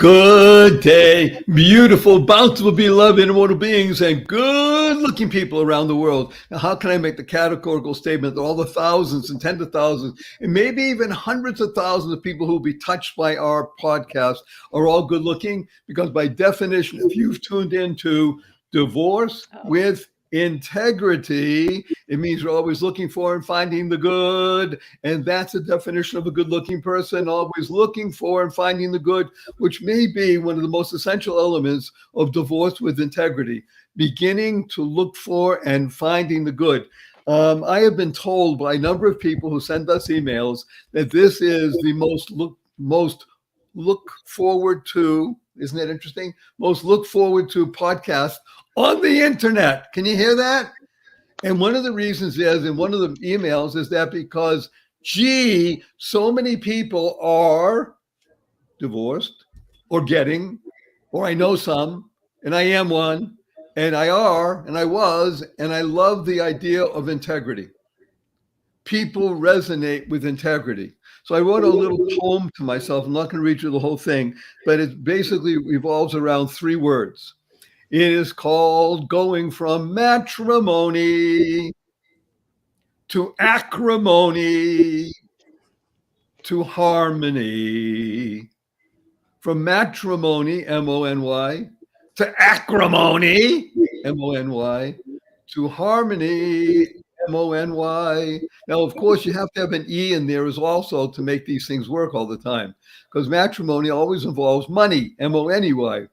Good day, beautiful, bountiful, beloved, immortal beings, and good-looking people around the world. Now, how can I make the categorical statement that all the thousands and tens of thousands, and maybe even hundreds of thousands of people who will be touched by our podcast are all good-looking? Because by definition, if you've tuned into Divorce with Integrity, it means you're always looking for and finding the good. And that's the definition of a good-looking person, always looking for and finding the good, which may be one of the most essential elements of Divorce with Integrity, beginning to look for and finding the good. I have been told by a number of people who send us emails that this is the most look forward to, isn't that interesting? Most look forward to podcast on the internet. Can you hear that? And one of the reasons is, in one of the emails, is that because, so many people are divorced or getting, or I know some, and I am one, and I are, and I was, and I love the idea of integrity. People resonate with integrity. So I wrote a little poem to myself. I'm not going to read you the whole thing, but it basically revolves around three words. It is called Going from Matrimony to Acrimony to Harmony. From matrimony, M-O-N-Y, to acrimony, M-O-N-Y, to harmony, M-O-N-Y. Now, of course, you have to have an E in there as also to make these things work all the time, because matrimony always involves money, M-O-N-E-Y.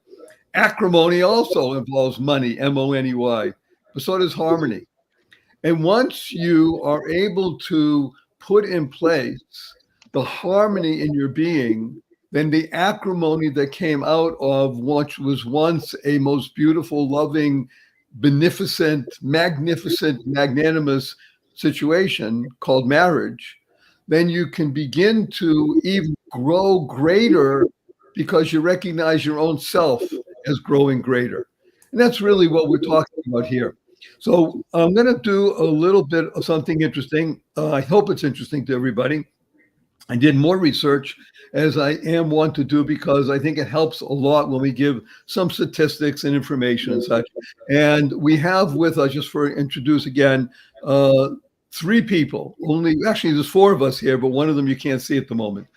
Acrimony also involves money, M-O-N-E-Y, but so does harmony. And once you are able to put in place the harmony in your being, then the acrimony that came out of what was once a most beautiful, loving, beneficent, magnificent, magnanimous situation called marriage, then you can begin to even grow greater because you recognize your own self as growing greater. And that's really what we're talking about here. So I'm going to do a little bit of something interesting. I hope it's interesting to everybody. I did more research, as I am one to do, because I think it helps a lot when we give some statistics and information and such. And we have with us, just for introduce again, three people. Actually, there's four of us here, but one of them you can't see at the moment.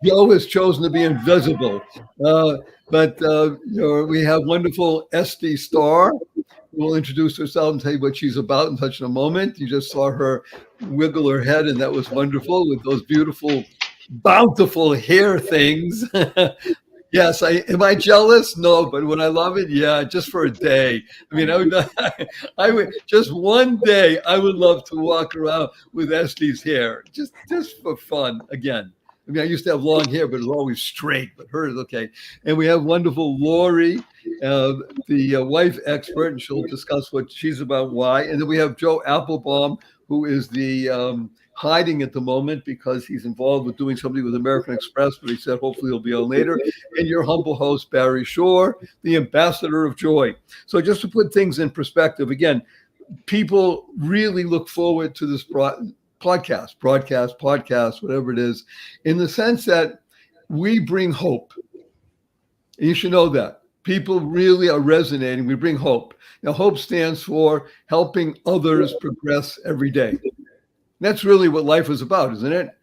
Joe has chosen to be invisible. But we have wonderful Esty Starr, who will introduce herself and tell you what she's about in such a moment. You just saw her wiggle her head, and that was wonderful with those beautiful, bountiful hair things. Yes, am I jealous? No, but would I love it? Yeah, just for a day. I mean, I would just one day. I would love to walk around with Esty's hair, just for fun. Again, I mean, I used to have long hair, but it was always straight. But hers, okay. And we have wonderful Lori, the wife expert, and she'll discuss what she's about, why. And then we have Joe Applebaum, who is the hiding at the moment because he's involved with doing something with American Express, but he said hopefully he'll be on later. And your humble host, Barry Shore, the ambassador of joy. So just to put things in perspective, again, people really look forward to this broadcast, whatever it is, in the sense that we bring hope. And you should know that. People really are resonating. We bring hope. Now, hope stands for helping others progress every day. That's really what life is about, isn't it?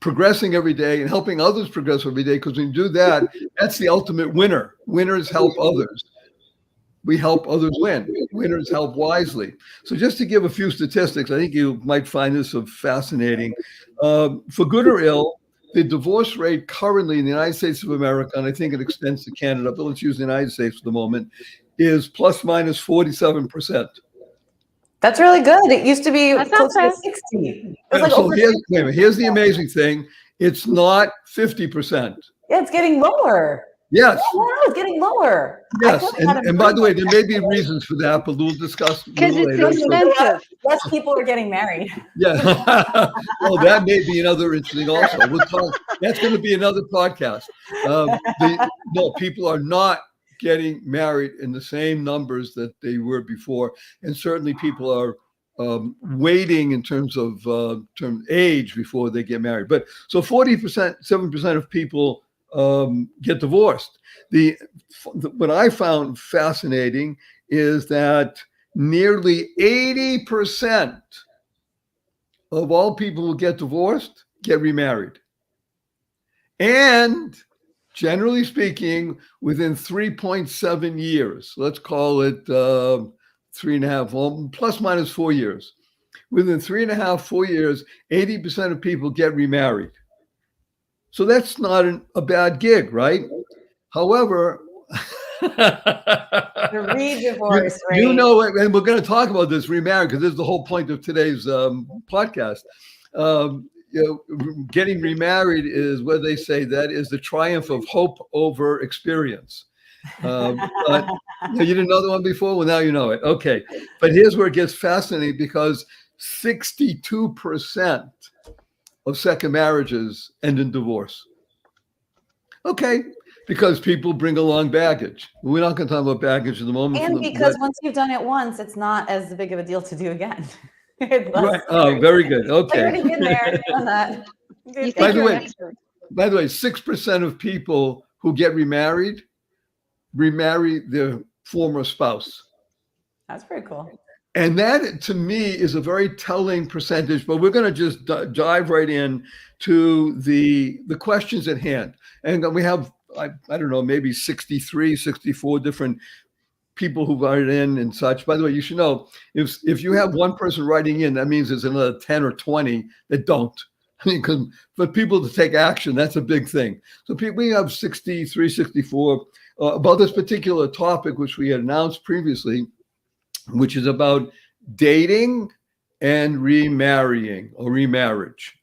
Progressing every day and helping others progress every day, because when you do that, that's the ultimate winner. Winners help others. We help others win. Winners help wisely. So just to give a few statistics, I think you might find this fascinating. For good or ill, the divorce rate currently in the United States of America, and I think it extends to Canada, but let's use the United States for the moment, is plus minus 47%. That's really good. It used to be close to 60. So here's the amazing thing. It's not 50%. Yeah, it's getting lower. Yes. Yeah, it's getting lower. Yes. And by the way, there may be reasons for that, but we'll discuss because it's later. expensive. Less people are getting married. Yeah. Well, that may be another interesting also. We'll talk. That's going to be another podcast. No, people are not getting married in the same numbers that they were before. And certainly people are waiting in terms of age before they get married. But so 47% of people get divorced. What I found fascinating is that nearly 80% of all people who get divorced get remarried. And generally speaking, within 3.7 years, let's call it 3.5, well, plus minus 4 years. Within 3.5, 4 years, 80% of people get remarried. So that's not a bad gig, right? However, The re-divorce rate. You know, and we're going to talk about this remarriage because this is the whole point of today's podcast. Getting remarried is what they say that is the triumph of hope over experience. But you didn't know the one before? Well, now you know it. Okay. But here's where it gets fascinating because 62% of second marriages end in divorce. Okay. Because people bring along baggage. We're not going to talk about baggage at the moment. And because once you've done it once, it's not as big of a deal to do again. Right. Oh, very good. Okay. I've already been there, done that. By the way, 6% of people who get remarry their former spouse. That's pretty cool. And that, to me, is a very telling percentage. But we're going to just dive right in to the questions at hand. And we have, I don't know, maybe 63, 64 different people who write in and such. By the way, you should know, if you have one person writing in, that means there's another 10 or 20 that don't. I mean, because for people to take action, that's a big thing. So we have 63, 64 about this particular topic, which we had announced previously, which is about dating and remarrying or remarriage.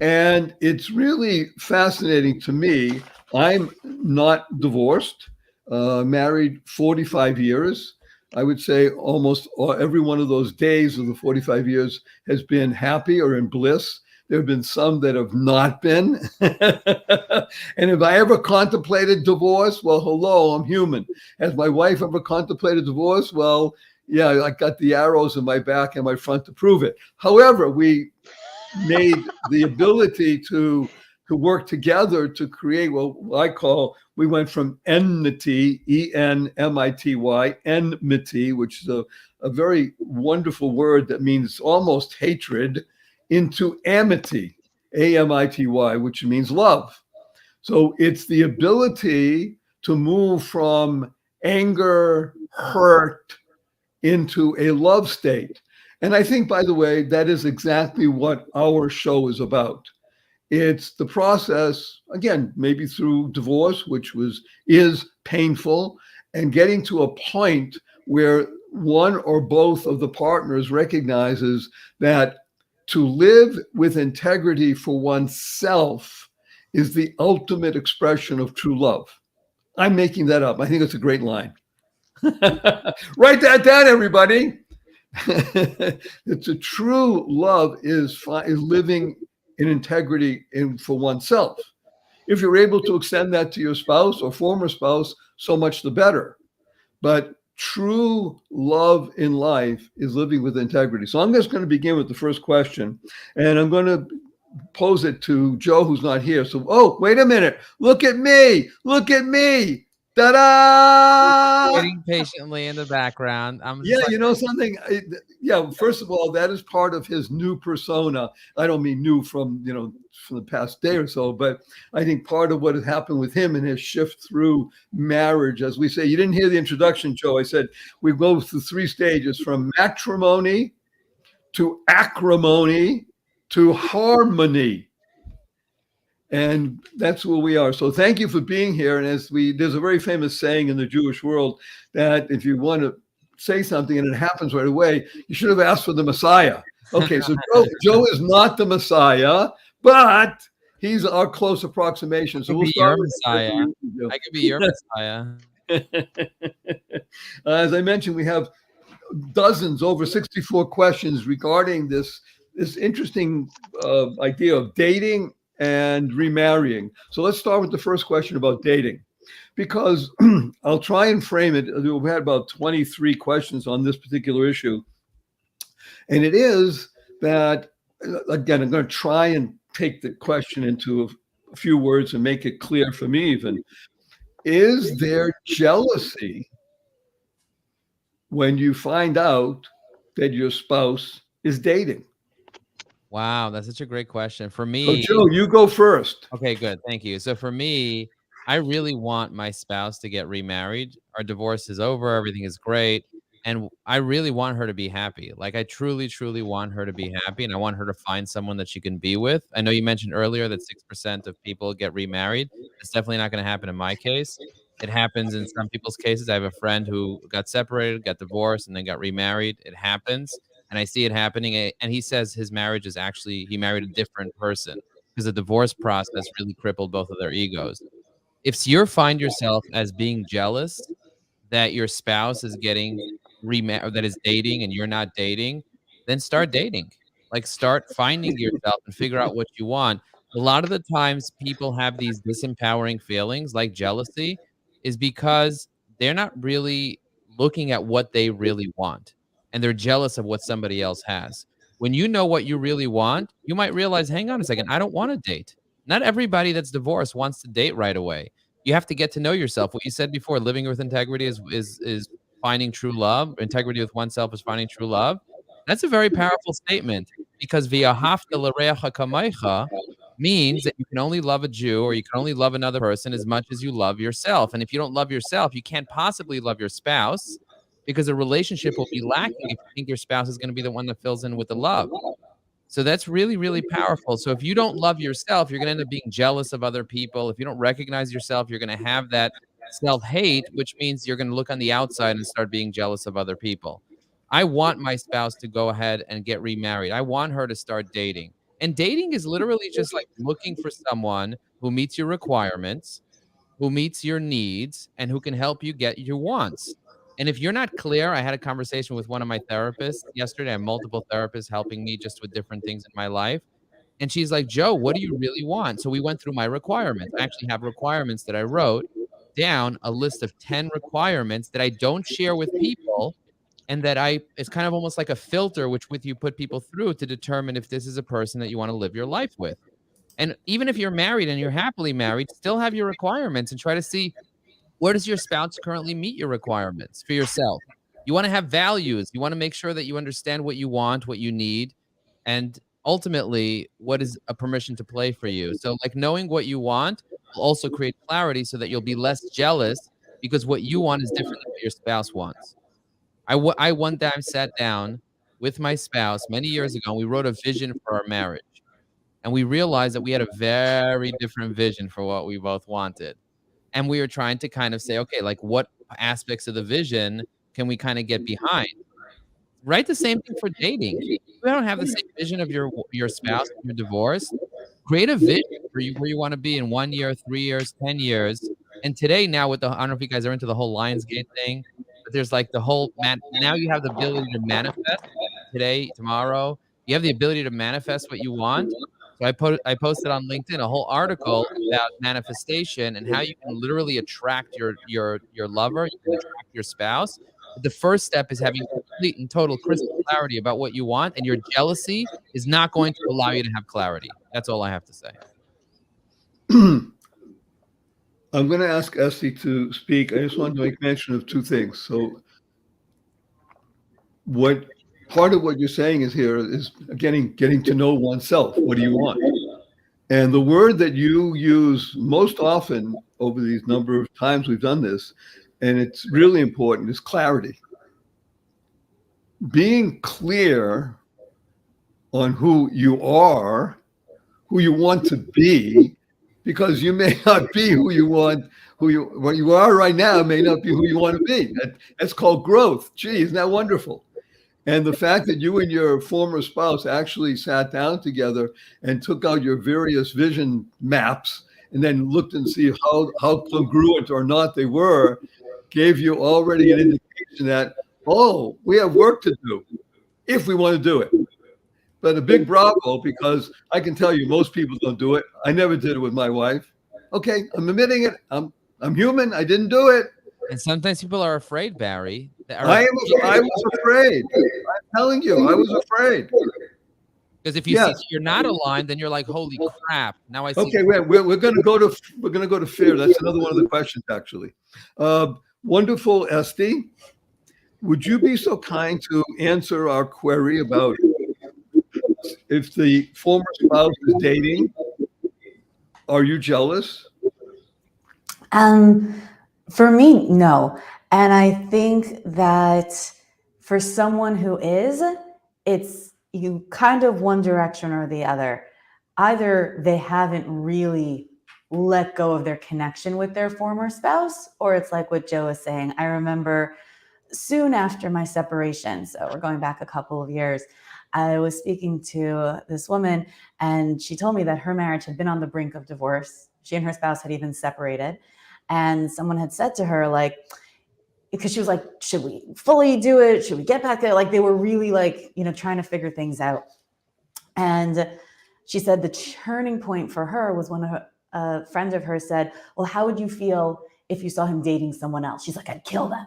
And it's really fascinating to me. I'm not divorced, married 45 years. I would say almost every one of those days of the 45 years has been happy or in bliss. There have been some that have not been. And if I ever contemplated divorce, well, hello, I'm human. Has my wife ever contemplated divorce? Well, yeah, I got the arrows in my back and my front to prove it. However, we made the ability to work together to create what I call, we went from enmity, E-N-M-I-T-Y, enmity, which is a very wonderful word that means almost hatred, into amity, A-M-I-T-Y, which means love. So it's the ability to move from anger, hurt, into a love state. And I think, by the way, that is exactly what our show is about. It's the process, again, maybe through divorce, which is painful, and getting to a point where one or both of the partners recognizes that to live with integrity for oneself is the ultimate expression of true love. I'm making that up. I think it's a great line. Write that down, everybody. It's a true love is living in integrity for oneself. If you're able to extend that to your spouse or former spouse, so much the better. But true love in life is living with integrity. So I'm just going to begin with the first question, and I'm going to pose it to Joe, who's not here. So, wait a minute. Look at me. Look at me. Ta-da! Waiting patiently in the background. You know something? First of all, that is part of his new persona. I don't mean new from the past day or so, but I think part of what has happened with him and his shift through marriage, as we say, you didn't hear the introduction, Joe. I said we go through 3 stages, from matrimony to acrimony to harmony. And that's where we are. So thank you for being here. And there's a very famous saying in the Jewish world that if you want to say something and it happens right away, you should have asked for the Messiah. Okay, so Joe is not the Messiah, but he's our close approximation. So we'll start with Messiah. I could be your Messiah. As I mentioned, we have dozens, over 64 questions regarding this interesting idea of dating and remarrying. So let's start with the first question about dating, because I'll try and frame it. We've had about 23 questions on this particular issue. And it is that, again, I'm going to try and take the question into a few words and make it clear for me even. Is there jealousy when you find out that your spouse is dating? Wow, that's such a great question. For So, me, Joe, you go first. okay, good. Thank you. So for me, I really want my spouse to get remarried. Our divorce is over, everything is great, and I really want her to be happy. Like I truly, truly want her to be happy, and I want her to find someone that she can be with. I know you mentioned earlier that 6% of people get remarried. It's definitely not going to happen in my case. It happens in some people's cases. I have a friend who got separated, got divorced, and then got remarried. It happens, and I see it happening. And he says his marriage is actually he married a different person because the divorce process really crippled both of their egos. If you find yourself as being jealous that your spouse is getting remarried or that is dating and you're not dating, then start dating. Like start finding yourself and figure out what you want. A lot of the times people have these disempowering feelings like jealousy is because they're not really looking at what they really want and they're jealous of what somebody else has. When you know what you really want, you might realize, hang on a second, I don't want to date. Not everybody that's divorced wants to date right away. You have to get to know yourself. What you said before, living with integrity is finding true love. Integrity with oneself is finding true love. That's a very powerful statement because v'ahavta l'reacha kamaycha means that you can only love a Jew or you can only love another person as much as you love yourself. And if you don't love yourself, you can't possibly love your spouse because a relationship will be lacking if you think your spouse is going to be the one that fills in with the love. So that's really, really powerful. So if you don't love yourself, you're going to end up being jealous of other people. If you don't recognize yourself, you're going to have that self-hate, which means you're going to look on the outside and start being jealous of other people. I want my spouse to go ahead and get remarried. I want her to start dating. And dating is literally just like looking for someone who meets your requirements, who meets your needs, and who can help you get your wants. And if you're not clear, I had a conversation with one of my therapists yesterday. I have multiple therapists helping me just with different things in my life. And she's like, Joe, what do you really want? So we went through my requirements. I actually have requirements that I wrote down, a list of 10 requirements that I don't share with people. And that it's kind of almost like a filter, which with you put people through to determine if this is a person that you want to live your life with. And even if you're married and you're happily married, still have your requirements and try to see where does your spouse currently meet your requirements for yourself. You want to have values. You want to make sure that you understand what you want, what you need, and ultimately what is a permission to play for you. So like knowing what you want will also create clarity so that you'll be less jealous because what you want is different than what your spouse wants. I one time sat down with my spouse many years ago, and we wrote a vision for our marriage. And we realized that we had a very different vision for what we both wanted. And we were trying to kind of say, okay, like what aspects of the vision can we kind of get behind? Right? The same thing for dating. If you don't have the same vision of your spouse when you're divorced, create a vision for you where you want to be in 1 year, 3 years, 10 years. And today now with I don't know if you guys are into the whole Lionsgate thing, but there's like the whole now you have the ability to manifest today, tomorrow. You have the ability to manifest what you want. So I posted on LinkedIn a whole article about manifestation and how you can literally attract your lover, you can attract your spouse. But the first step is having complete and total crystal clarity about what you want, and your jealousy is not going to allow you to have clarity. That's all I have to say. I'm going to ask Essie to speak. I just wanted to make mention of two things. So what part of what you're saying is here is getting to know oneself. What do you want? And the word that you use most often over these number of times we've done this, and it's really important, is clarity. Being clear on who you are, who you want to be, because you may not be who you want, what you are right now may not be who you want to be. That's called growth. Gee, isn't that wonderful? And the fact that you and your former spouse actually sat down together and took out your various vision maps and then looked and see how congruent or not they were, gave you already an indication that, oh, we have work to do if we want to do it. But a big bravo, because I can tell you most people don't do it. I never did it with my wife. Okay, I'm admitting it. I'm human. I didn't do it. And sometimes people are afraid, Barry. I was afraid. I'm telling you, I was afraid. Because if you see Yes. that you're not aligned, then you're like, holy crap. Now I see. Okay, we're going to go to fear. That's another one of the questions, actually. Wonderful, Esty. Would you be so kind to answer our query about if the former spouse is dating? Are you jealous? For me, no. And I think that for someone who is, it's you kind of one direction or the other. Either they haven't really let go of their connection with their former spouse, or it's like what Joe was saying. I remember soon after my separation, so we're going back a couple of years, I was speaking to this woman and she told me that her marriage had been on the brink of divorce. She and her spouse had even separated. And someone had said to her, like, because she was like, should we fully do it? Should we get back there? Like they were really like, trying to figure things out. And she said the turning point for her was when a friend of hers said, well, how would you feel if you saw him dating someone else? She's like, I'd kill them.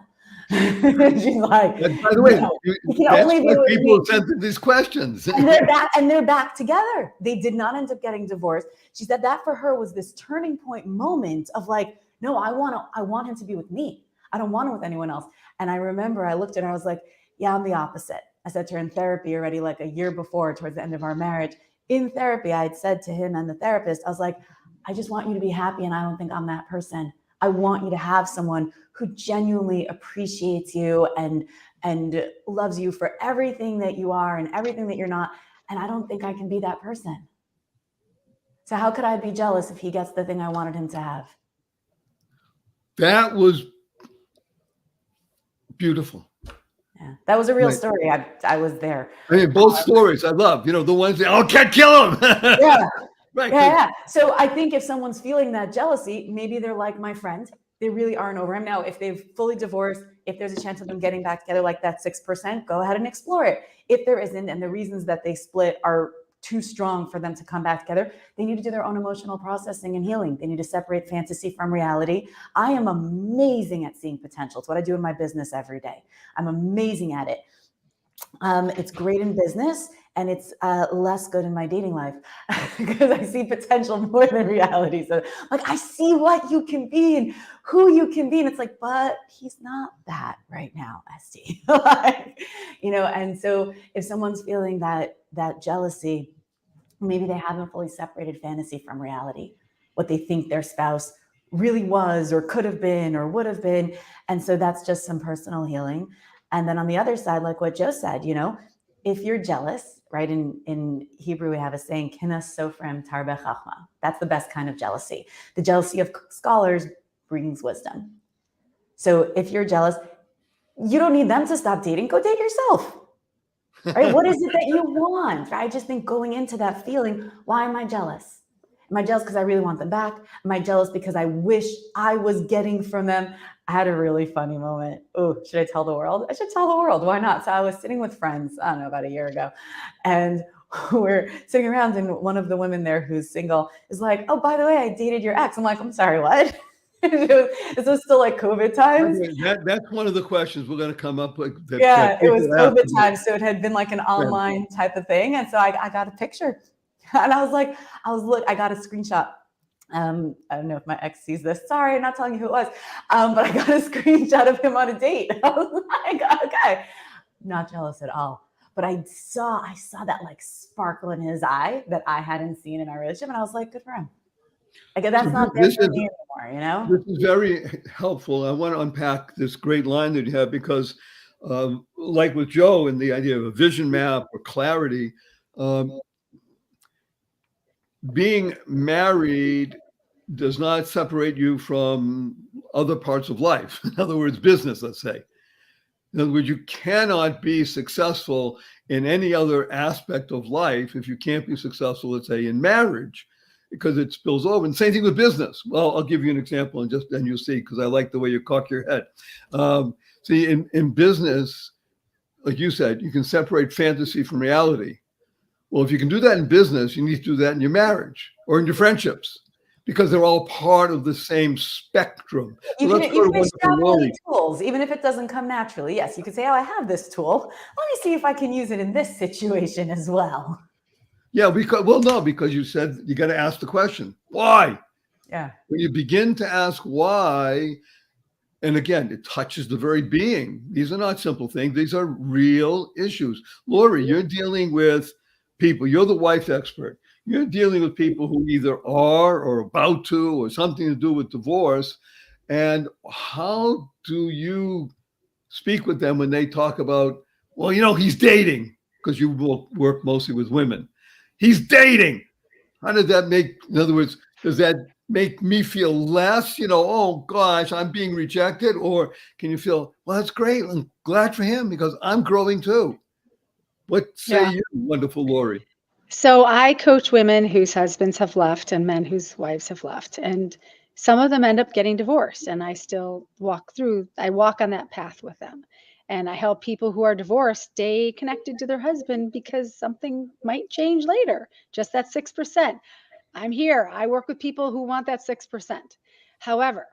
She's like, and by the way, no, that's why people sent these questions. And they're back together. They did not end up getting divorced. She said that for her was this turning point moment of like, no, I want him to be with me. I don't want him with anyone else. And I remember I looked at her, I was like, yeah, I'm the opposite. I said to her in therapy already like a year before, towards the end of our marriage. In therapy, I had said to him and the therapist, I was like, I just want you to be happy. And I don't think I'm that person. I want you to have someone who genuinely appreciates you and loves you for everything that you are and everything that you're not. And I don't think I can be that person. So how could I be jealous if he gets the thing I wanted him to have? That was beautiful. Yeah, that was a real story. I was there. I mean, both stories I love. The ones that, oh, can't kill him. Yeah. Right. Yeah. So I think if someone's feeling that jealousy, maybe they're like my friend. They really aren't over him. Now, if they've fully divorced, if there's a chance of them getting back together like that 6%, go ahead and explore it. If there isn't, and the reasons that they split are too strong for them to come back together, they need to do their own emotional processing and healing. They need to separate fantasy from reality. I am amazing at seeing potential. It's what I do in my business every day. I'm amazing at it. It's great in business and it's less good in my dating life because I see potential more than reality. So like, I see what you can be and who you can be. And it's like, but he's not that right now, Esty. And so if someone's feeling that jealousy, maybe they haven't fully separated fantasy from reality, what they think their spouse really was or could have been or would have been. And so that's just some personal healing. And then on the other side, like what Joe said, if you're jealous, right? In Hebrew, we have a saying, "Kinas sofrim tarbe chachma." That's the best kind of jealousy. The jealousy of scholars brings wisdom. So if you're jealous, you don't need them to stop dating. Go date yourself, right? What is it that you want? I just think going into that feeling, why am I jealous? Am I jealous because I really want them back? Am I jealous because I wish I was getting from them? I had a really funny moment. Oh, should I tell the world? I should tell the world. Why not? So I was sitting with friends, I don't know, about a year ago. And we're sitting around and one of the women there who's single is like, oh, by the way, I dated your ex. I'm like, I'm sorry, what? This was still like COVID times. That's one of the questions we're going to come up with. It was COVID times. So it had been like an online type of thing. And so I got a picture and I got a screenshot. I don't know if my ex sees this. Sorry, I'm not telling you who it was. But I got a screenshot of him on a date. I was like, okay, not jealous at all. But I saw that like sparkle in his eye that I hadn't seen in our relationship. And I was like, good for him. Like that's not there for me anymore, This is very helpful. I want to unpack this great line that you have because like with Joe and the idea of a vision map or clarity, being married does not separate you from other parts of life. In other words, business, let's say. In other words, you cannot be successful in any other aspect of life if you can't be successful, let's say, in marriage, because it spills over. And same thing with business. Well, I'll give you an example and just then you'll see, because I like the way you cock your head. See, in business, like you said, you can separate fantasy from reality. Well, if you can do that in business, you need to do that in your marriage or in your friendships, because they're all part of the same spectrum. You can extrapolate tools, even if it doesn't come naturally. Yes, you could say, oh, I have this tool. Let me see if I can use it in this situation as well. Yeah, because you said you got to ask the question, why? Yeah. When you begin to ask why, and again, it touches the very being. These are not simple things. These are real issues. Lori, you're dealing with people. You're the wife expert. You're dealing with people who either are or about to or something to do with divorce. And how do you speak with them when they talk about, well, he's dating, because you will work mostly with women. He's dating. How does that make, in other words, does that make me feel less, oh gosh, I'm being rejected? Or can you feel, well, that's great. I'm glad for him because I'm growing too. What say Yeah. you, wonderful Lori? So I coach women whose husbands have left and men whose wives have left. And some of them end up getting divorced. And I still I walk on that path with them. And I help people who are divorced stay connected to their husband because something might change later, just that 6%. I'm here. I work with people who want that 6%. However,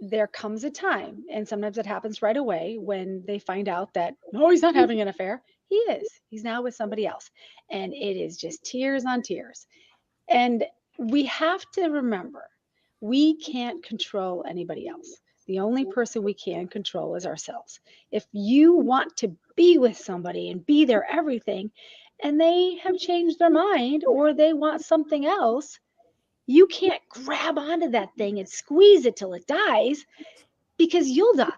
there comes a time, and sometimes it happens right away, when they find out that, no, he's not having an affair. He is. He's now with somebody else. And it is just tears on tears. And we have to remember, we can't control anybody else. The only person we can control is ourselves. If you want to be with somebody and be their everything, and they have changed their mind or they want something else, you can't grab onto that thing and squeeze it till it dies, because you'll die.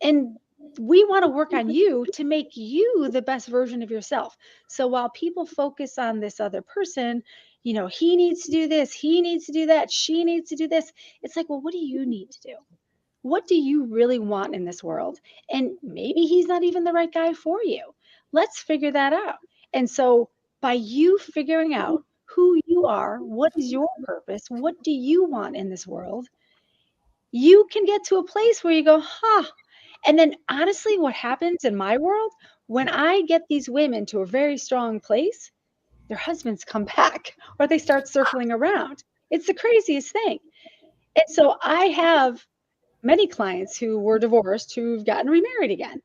And we want to work on you to make you the best version of yourself. So while people focus on this other person, he needs to do this, he needs to do that, she needs to do this. It's like, well, what do you need to do? What do you really want in this world? And maybe he's not even the right guy for you. Let's figure that out. And so by you figuring out who you are, what is your purpose, what do you want in this world, you can get to a place where you go, huh. And then honestly, what happens in my world, when I get these women to a very strong place, their husbands come back or they start circling around. It's the craziest thing. And so I have many clients who were divorced who've gotten remarried again.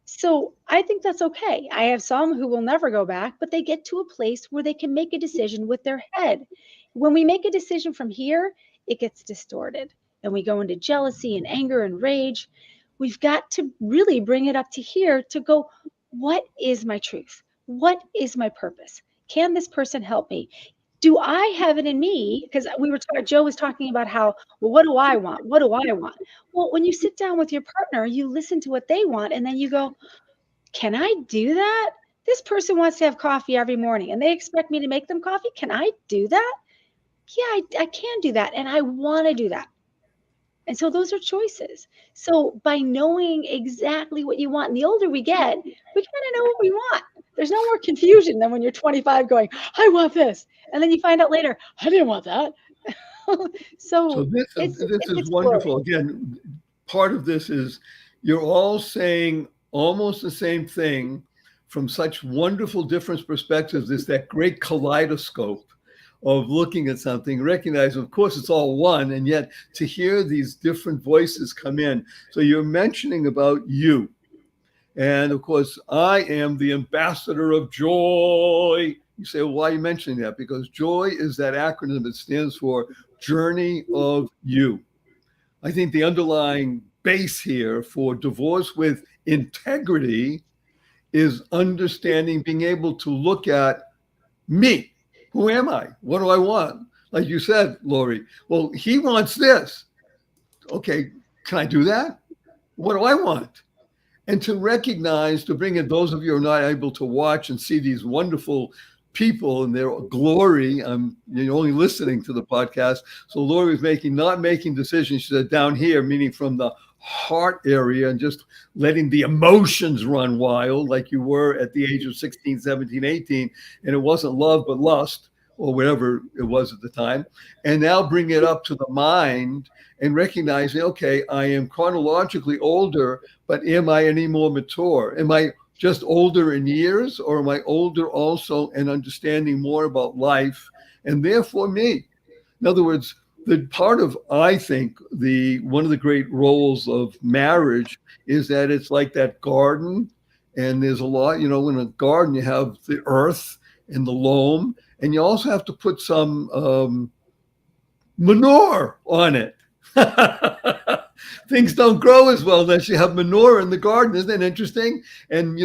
So I think that's okay. I have some who will never go back, but they get to a place where they can make a decision with their head. When we make a decision from here, it gets distorted and we go into jealousy and anger and rage. We've got to really bring it up to here to go, what is my truth? What is my purpose? Can this person help me? Do I have it in me? Because Joe was talking about how, well, what do I want? What do I want? Well, when you sit down with your partner, you listen to what they want, and then you go, can I do that? This person wants to have coffee every morning, and they expect me to make them coffee. Can I do that? Yeah, I can do that, and I want to do that. And so those are choices. So by knowing exactly what you want, and the older we get, we kind of know what we want. There's no more confusion than when you're 25 going, I want this. And then you find out later, I didn't want that. So So this it's is exploring. wonderful. Again, part of this is you're all saying almost the same thing from such wonderful different perspectives. It's that great kaleidoscope of looking at something, recognizing, of course, it's all one, and yet to hear these different voices come in. So you're mentioning about you. And of course, I am the ambassador of joy. You say, well, why are you mentioning that? Because joy is that acronym that stands for Journey of You. I think the underlying base here for divorce with integrity is understanding, being able to look at me. Who am I? What do I want? Like you said, Lori, well, he wants this. Okay, can I do that? What do I want? And to recognize, to bring in those of you who are not able to watch and see these wonderful people in their glory. You're only listening to the podcast. So Lori was not making decisions. She said down here, meaning from the heart area, and just letting the emotions run wild like you were at the age of 16, 17, 18. And it wasn't love, but lust, or whatever it was at the time. And now bring it up to the mind and recognizing, okay, I am chronologically older, but am I any more mature? Am I just older in years, or am I older also in understanding more about life and therefore me? In other words, the part of, I think, one of the great roles of marriage is that it's like that garden, and there's a lot, in a garden you have the earth, in the loam, and you also have to put some manure on it. Things don't grow as well unless you have manure in the garden. Isn't that interesting? And,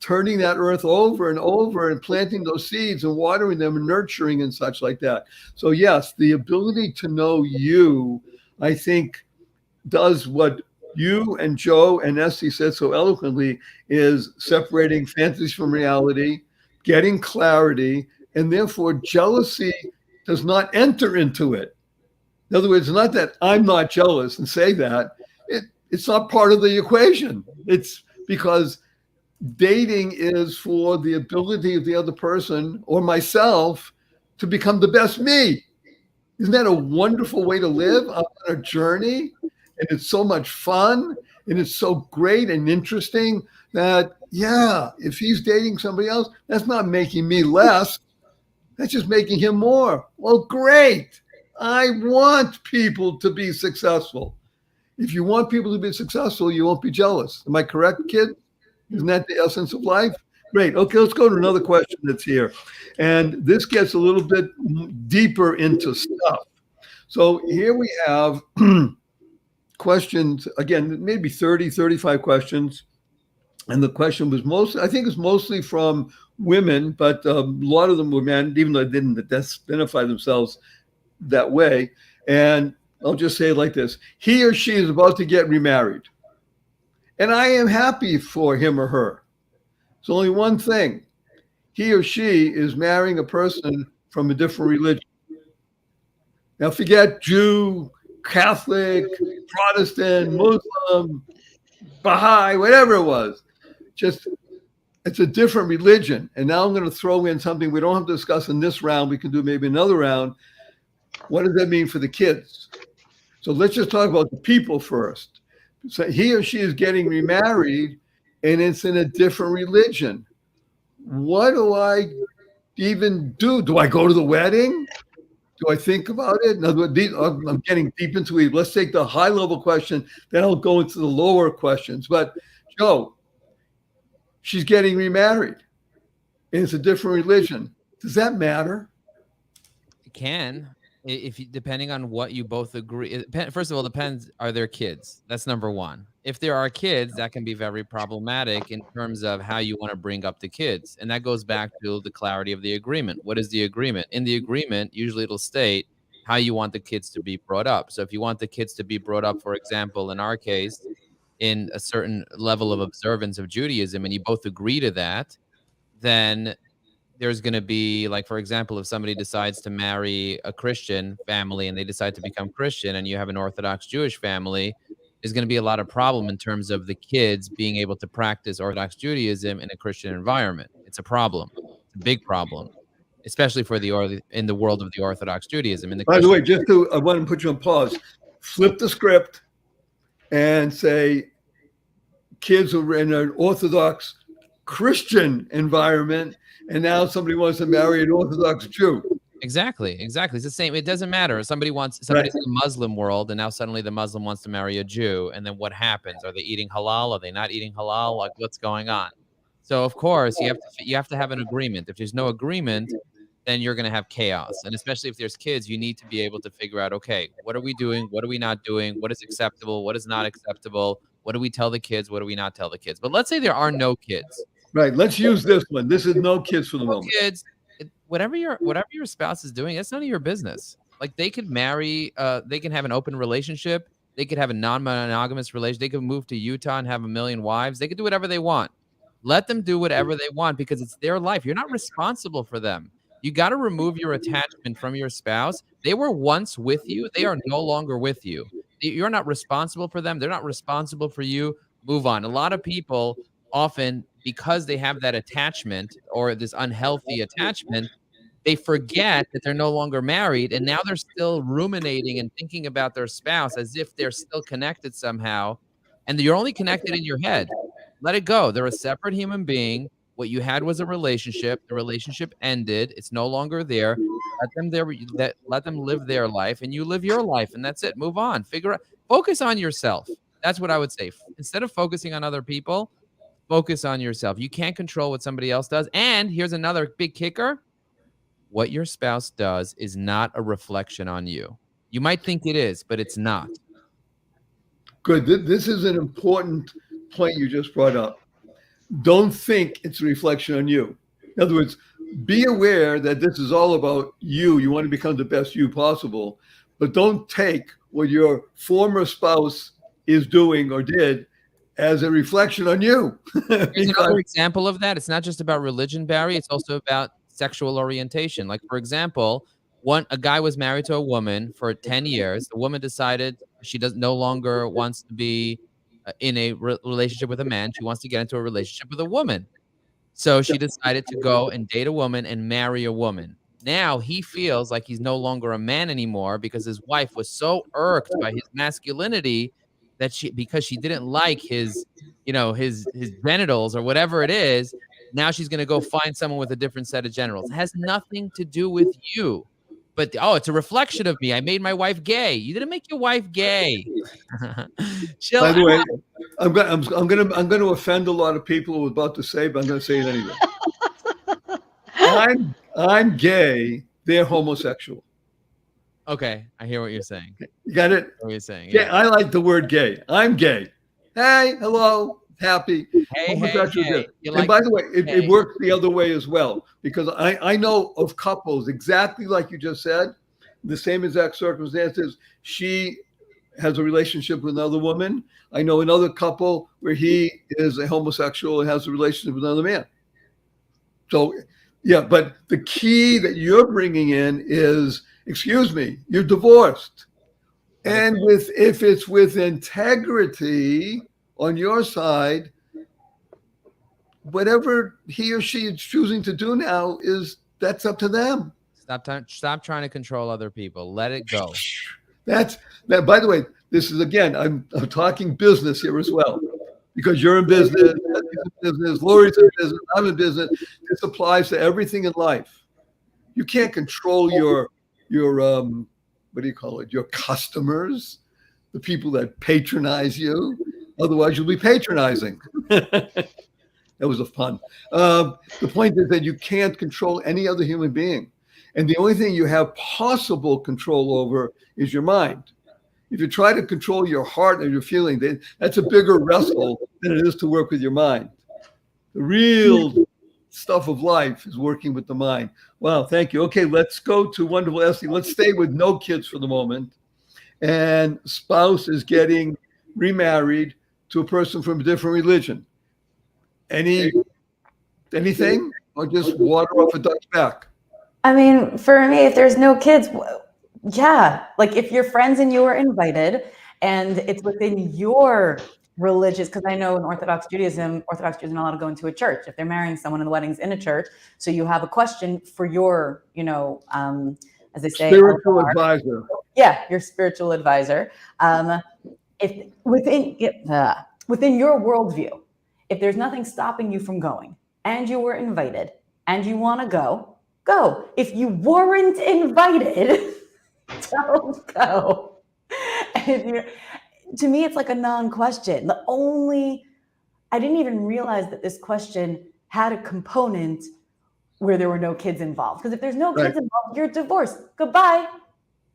turning that earth over and over and planting those seeds and watering them and nurturing and such like that. So yes, the ability to know you, I think, does what you and Joe and Esty said so eloquently, is separating fantasy from reality, getting clarity, and therefore jealousy does not enter into it. In other words, it's not that I'm not jealous and say that. It's not part of the equation. It's because dating is for the ability of the other person or myself to become the best me. Isn't that a wonderful way to live? I'm on a journey, and it's so much fun, and it's so great and interesting that, yeah, if he's dating somebody else, that's not making me less. That's just making him more. Well, great. I want people to be successful. If you want people to be successful, you won't be jealous. Am I correct, kid? Isn't that the essence of life? Great. Okay, let's go to another question that's here. And this gets a little bit deeper into stuff. So here we have questions, again, maybe 30, 35 questions. And the question was mostly from women, but a lot of them were men, even though they didn't identify themselves that way. And I'll just say it like this. He or she is about to get remarried. And I am happy for him or her. It's only one thing. He or she is marrying a person from a different religion. Now forget Jew, Catholic, Protestant, Muslim, Baha'i, whatever it was. Just, it's a different religion. And now I'm going to throw in something we don't have to discuss in this round. We can do maybe another round. What does that mean for the kids? So let's just talk about the people first. So he or she is getting remarried, and it's in a different religion. What do I even do? Do I go to the wedding? Do I think about it? In other words, I'm getting deep into it. Let's take the high level question, then I'll go into the lower questions. But Joe, she's getting remarried, and it's a different religion. Does that matter? It can. If you, depending on what you both agree. First of all, depends, are there kids? That's number one. If there are kids, that can be very problematic in terms of how you want to bring up the kids. And that goes back to the clarity of the agreement. What is the agreement? In the agreement, usually it'll state how you want the kids to be brought up. So if you want the kids to be brought up, for example, in our case, in a certain level of observance of Judaism, and you both agree to that, then there's going to be, like, for example, if somebody decides to marry a Christian family and they decide to become Christian, and you have an Orthodox Jewish family, there's going to be a lot of problem in terms of the kids being able to practice Orthodox Judaism in a Christian environment. It's a problem. It's a big problem, especially for in the world of the Orthodox Judaism. By the way, I want to put you on pause. Flip the script and say kids are in an Orthodox Christian environment, and now somebody wants to marry an Orthodox Jew. Exactly. It's the same. It doesn's somebody's in the Muslim world, and now suddenly the Muslim wants to marry a Jew, and then what happens? Are they eating halal? Are they not eating halal? Like, what's going on? So of course you have to have an agreement. If there's no agreement, then you're going to have chaos. And especially if there's kids, you need to be able to figure out, okay, what are we doing? What are we not doing? What is acceptable? What is not acceptable? What do we tell the kids? What do we not tell the kids? But let's say there are no kids. Right. Let's use this one. This is no kids for the moment. Kids, whatever your spouse is doing, it's none of your business. Like, they could marry, they can have an open relationship. They could have a non-monogamous relationship. They could move to Utah and have a million wives. They could do whatever they want. Let them do whatever they want, because it's their life. You're not responsible for them. You got to remove your attachment from your spouse. They were once with you. They are no longer with you. You're not responsible for them. They're not responsible for you. Move on. A lot of people often, because they have that attachment or this unhealthy attachment, they forget that they're no longer married, and now they're still ruminating and thinking about their spouse as if they're still connected somehow, and you're only connected in your head. Let it go. They're a separate human being. What you had was a relationship. The relationship ended. It's no longer there. Let them live their life, and you live your life, and that's it. Move on. Focus on yourself. That's what I would say. Instead of focusing on other people, focus on yourself. You can't control what somebody else does. And here's another big kicker. what your spouse does is not a reflection on you. You might think it is, but it's not. Good. This is an important point you just brought up. Don't think it's a reflection on you. In other words, be aware that this is all about you. You want to become the best you possible, but don't take what your former spouse is doing or did as a reflection on you. Here's another example of that. It's not just about religion, Barry. It's also about sexual orientation. Like, for example, a guy was married to a woman for 10 years. The woman decided she no longer wants to be in a relationship with a man. She wants to get into a relationship with a woman. So she decided to go and date a woman and marry a woman. Now he feels like he's no longer a man anymore because his wife was so irked by his masculinity that because she didn't like his genitals or whatever it is, now she's going to go find someone with a different set of genitals. It has nothing to do with you. But it's a reflection of me. I made my wife gay. You didn't make your wife gay. Chill By the way, out. I'm going to offend a lot of people who are about to say, but I'm going to say it anyway. I'm gay. They're homosexual. Okay, I hear what you're saying. You got it? What you're saying? Yeah, I like the word gay. I'm gay. Hey, hello, happy. Hey. And by the way, it works the other way as well, because I know of couples exactly like you just said, the same exact circumstances. She has a relationship with another woman. I know another couple where he is a homosexual and has a relationship with another man. So, yeah, but the key that you're bringing in is, excuse me, you're divorced. And if it's with integrity on your side, whatever he or she is choosing to do now that's up to them. Stop trying to control other people. Let it go. That. By the way, this is, again, I'm talking business here as well, because you're in business, Lori's in business, I'm in business. This applies to everything in life. You can't control your what do you call it? Your customers, the people that patronize you. Otherwise, you'll be patronizing. That was a pun. The point is that you can't control any other human being. And the only thing you have possible control over is your mind. If you try to control your heart and your feeling, that's a bigger wrestle than it is to work with your mind. The real stuff of life is working with the mind. Wow, thank you. Okay, let's go to wonderful Esty. Let's stay with no kids for the moment. And spouse is getting remarried to a person from a different religion. Anything, or just water off a duck's back? I mean, for me, if there's no kids, yeah, like if your friends and you are invited and it's within your religious, because I know in Orthodox Judaism are not allowed to go into a church if they're marrying someone and the wedding's in a church. So you have a question for your, as they say, spiritual advisor. Yeah, your spiritual advisor. If within your worldview, if there's nothing stopping you from going and you were invited and you want to go. If you weren't invited, don't go. To me, it's like a non-question. I didn't even realize that this question had a component where there were no kids involved. Because if there's no kids involved, you're divorced. Goodbye.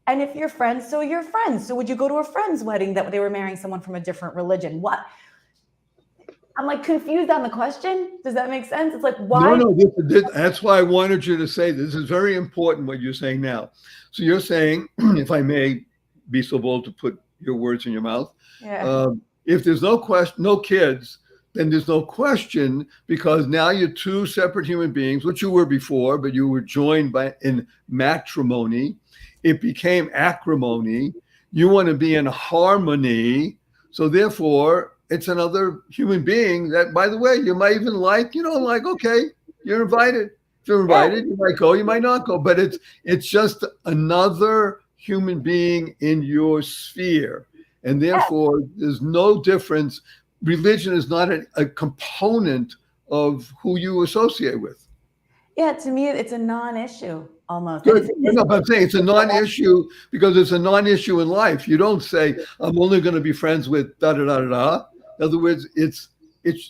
And if you're friends, so you're friends. So would you go to a friend's wedding that they were marrying someone from a different religion? What? I'm like confused on the question. Does that make sense? It's like, why? No, that's why I wanted you to say this is very important what you're saying now. So you're saying, if I may be so bold to put your words in your mouth, if there's no kids, then there's no question, because now you're two separate human beings, which you were before, but you were joined in matrimony. It became acrimony. You want to be in harmony. So therefore, it's another human being that, by the way, you might even like, okay, you're invited. If you're invited, you might go, you might not go, but it's just another human being in your sphere. And therefore, there's no difference. Religion is not a component of who you associate with. Yeah, to me, it's a non-issue almost. Good. No, but I'm saying it's a non-issue because it's a non-issue in life. You don't say, I'm only going to be friends with da-da-da-da-da. In other words, it's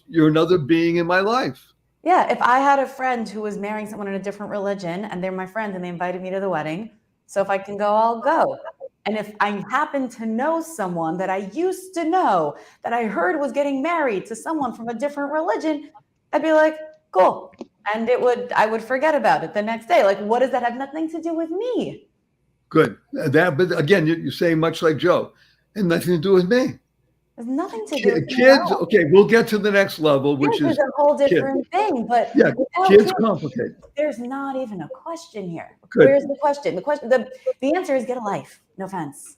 you're another being in my life. Yeah, if I had a friend who was marrying someone in a different religion and they're my friend and they invited me to the wedding, so if I can go, I'll go. And if I happen to know someone that I used to know that I heard was getting married to someone from a different religion, I'd be like, cool. And I would forget about it the next day. Like, what does that have nothing to do with me? Good. But again, you're saying much like Joe, and nothing to do with me. It has nothing to do with me at Kids, all. okay, we'll get to the next level, which Kids is is a whole kids. different thing, but Yeah, without kids kids, complicate. there's not even a question here. Good. Where's the question? The answer is get a life. No offense.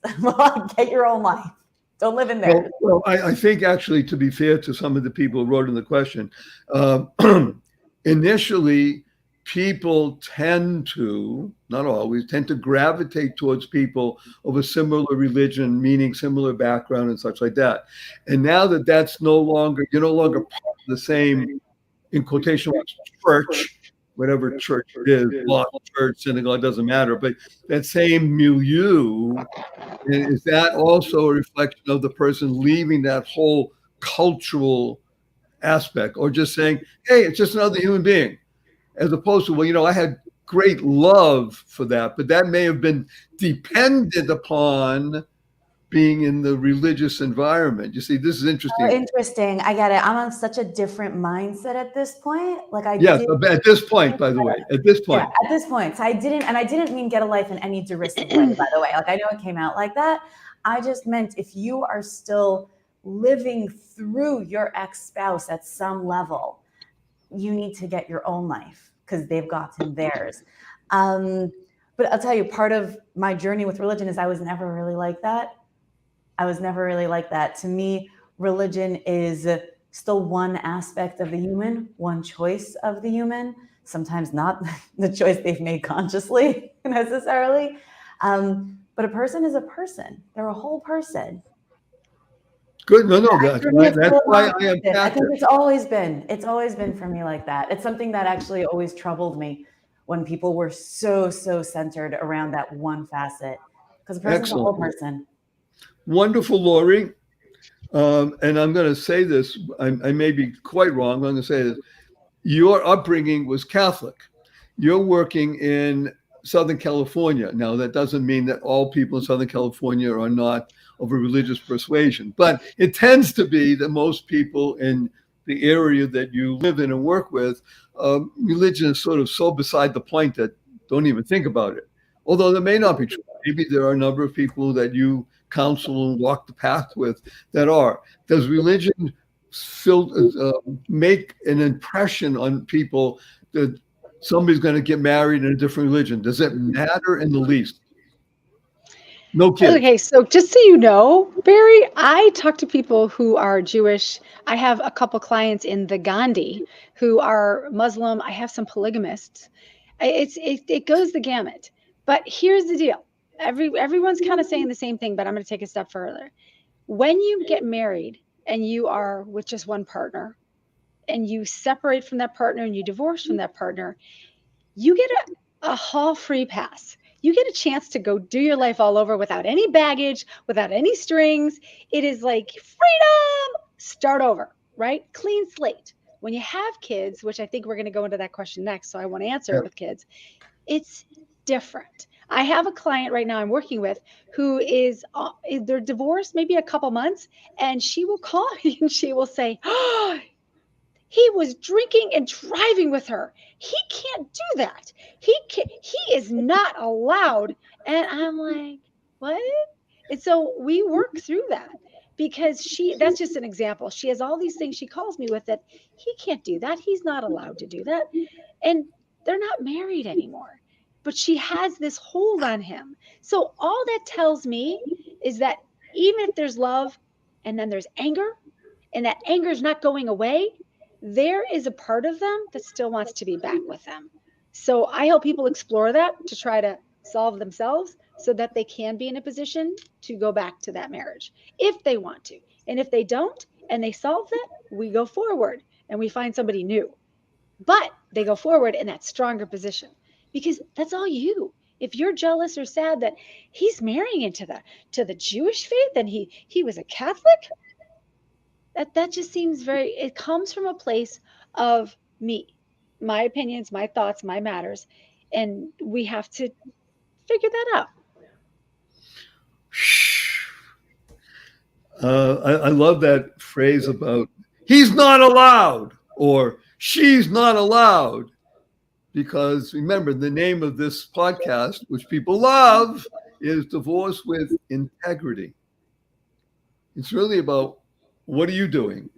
Get your own life. Don't live in there. Well, I think actually, to be fair to some of the people who wrote in the question, initially, people tend to, not always, tend to gravitate towards people of a similar religion, meaning similar background and such like that. And now that that's no longer, you're no longer part of the same, in quotation marks, church, whatever church it is, law church, synagogue, doesn't matter, but that same milieu, is that also a reflection of the person leaving that whole cultural aspect, or just saying, hey, it's just another human being, as opposed to, well, I had great love for that, but that may have been dependent upon being in the religious environment. You see, this is interesting. Oh, interesting. I get it. I'm on such a different mindset at this point. Like Yes, at this point, by the way, at this point. Yeah, at this point. So I didn't mean get a life in any derisive way, by the way. Like, I know it came out like that. I just meant if you are still living through your ex-spouse at some level, you need to get your own life because they've gotten theirs. But I'll tell you, part of my journey with religion is I was never really like that. To me, religion is still one aspect of the human, one choice of the human, sometimes not the choice they've made consciously necessarily. But a person is a person. They're a whole person. Good. No, that's why I am I think it's always been for me like that. It's something that actually always troubled me when people were so centered around that one facet, because a person's a whole person. Wonderful, Lori. And I'm going to say this, I may be quite wrong, but I'm going to say this. Your upbringing was Catholic. You're working in Southern California. Now, that doesn't mean that all people in Southern California are not of a religious persuasion, but it tends to be that most people in the area that you live in and work with, religion is sort of so beside the point that don't even think about it. Although that may not be true. Maybe there are a number of people that you counsel and walk the path with that are. Does religion make an impression on people that somebody's going to get married in a different religion? Does it matter in the least? No kidding. Okay, so just so you know, Barry, I talk to people who are Jewish. I have a couple clients in the Gandhi who are Muslim. I have some polygamists. It goes the gamut. But here's the deal. Everyone's kind of saying the same thing, but I'm going to take a step further. When you get married and you are with just one partner and you separate from that partner and you divorce from that partner, you get a hall free pass. You get a chance to go do your life all over without any baggage, without any strings. It is like freedom, start over, right? Clean slate. When you have kids, which I think we're going to go into that question next, so I want to answer it with kids, it's different. I have a client right now I'm working with who is they're divorced maybe a couple months, and she will call me and she will say, oh, he was drinking and driving with her. He can't do that. He is not allowed. And I'm like, what? And so we work through that because that's just an example. She has all these things she calls me with that he can't do that. He's not allowed to do that. And they're not married anymore. But she has this hold on him. So all that tells me is that even if there's love and then there's anger, and that anger is not going away, there is a part of them that still wants to be back with them. So I help people explore that to try to solve themselves so that they can be in a position to go back to that marriage if they want to. And if they don't and they solve that, we go forward and we find somebody new. But they go forward in that stronger position because that's all you. If you're jealous or sad that he's marrying into the Jewish faith and he was a Catholic, that just seems it comes from a place of me, my opinions, my thoughts, my matters. And we have to figure that out. I love that phrase about he's not allowed or she's not allowed. Because remember, the name of this podcast, which people love, is Divorce with Integrity. It's really about what are you doing?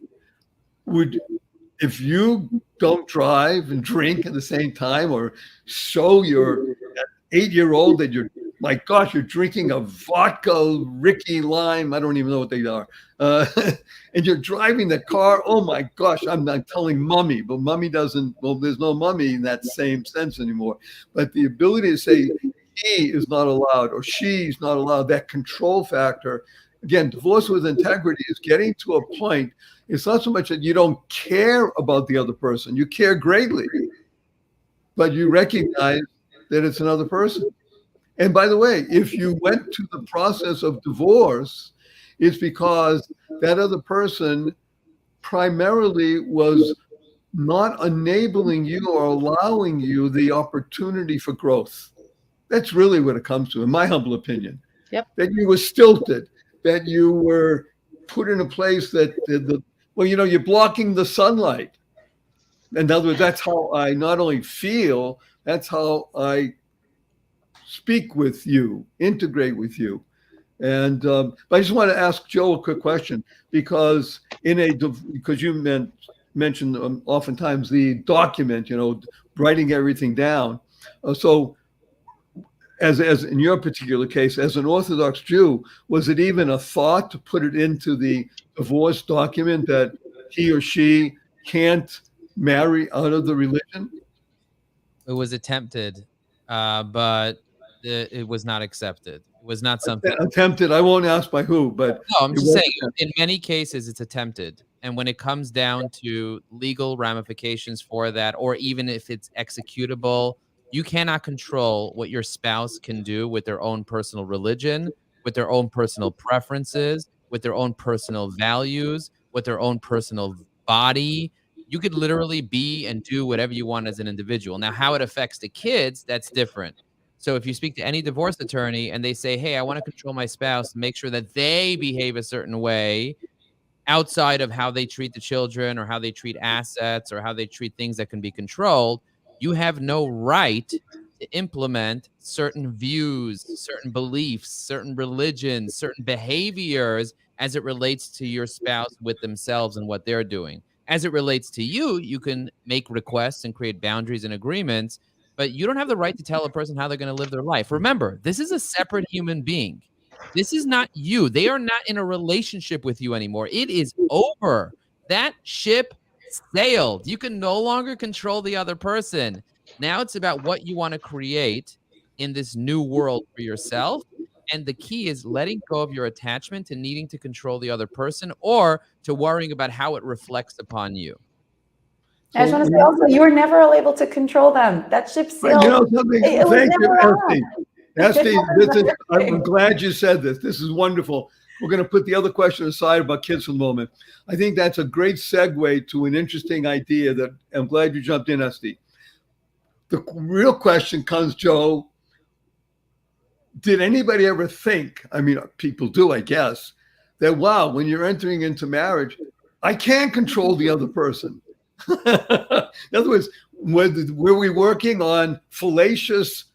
If you don't drive and drink at the same time, or show your 8-year-old that you're, my gosh, you're drinking a vodka Ricky Lime, I don't even know what they are, and you're driving the car, oh my gosh, I'm not telling mommy, but mommy doesn't, well, there's no mommy in that same sense anymore. But the ability to say he is not allowed or she's not allowed, that control factor. Again, Divorce with Integrity is getting to a point. It's not so much that you don't care about the other person, you care greatly, but you recognize that it's another person. And by the way, if you went to the process of divorce, it's because that other person primarily was not enabling you or allowing you the opportunity for growth. That's really what it comes to, in my humble opinion. Yep. That you were stilted, that you were put in a place that, well, you know, you're blocking the sunlight. In other words, that's how I not only feel, that's how I speak with you, integrate with you. And but I just want to ask Joe a quick question, because because you mentioned oftentimes the document, you know, writing everything down. So as in your particular case, as an Orthodox Jew, was it even a thought to put it into the divorce document that he or she can't marry out of the religion? It was attempted, but it was not accepted. It was not something Attempted. I won't ask by who, but no, I'm it just was saying attempted. in many cases it's attempted. And when it comes down to legal ramifications for that, or even if it's executable, you cannot control what your spouse can do with their own personal religion, with their own personal preferences, with their own personal values, with their own personal body. You could literally be and do whatever you want as an individual. Now, how it affects the kids, that's different. So if you speak to any divorce attorney and they say, hey, I want to control my spouse, make sure that they behave a certain way outside of how they treat the children or how they treat assets or how they treat things that can be controlled, you have no right to implement certain views, certain beliefs, certain religions, certain behaviors as it relates to your spouse with themselves and what they're doing. As it relates to you, you can make requests and create boundaries and agreements, but you don't have the right to tell a person how they're going to live their life. Remember, this is a separate human being. This is not you. They are not in a relationship with you anymore. It is over. That ship sailed. You can no longer control the other person. Now it's about what you want to create in this new world for yourself. And the key is letting go of your attachment to needing to control the other person or to worrying about how it reflects upon you. I just want to say also, you were never able to control them. That ship sailed. You know something? It was Thank you, never Esty. on. Esty, I'm glad you said this. This is wonderful. We're going to put the other question aside about kids for the moment. I think that's a great segue to an interesting idea that I'm glad you jumped in, Esty. The real question comes, Joe, did anybody ever think, I mean, people do, I guess, that, wow, when you're entering into marriage, I can't control the other person. In other words, were we working on fallacious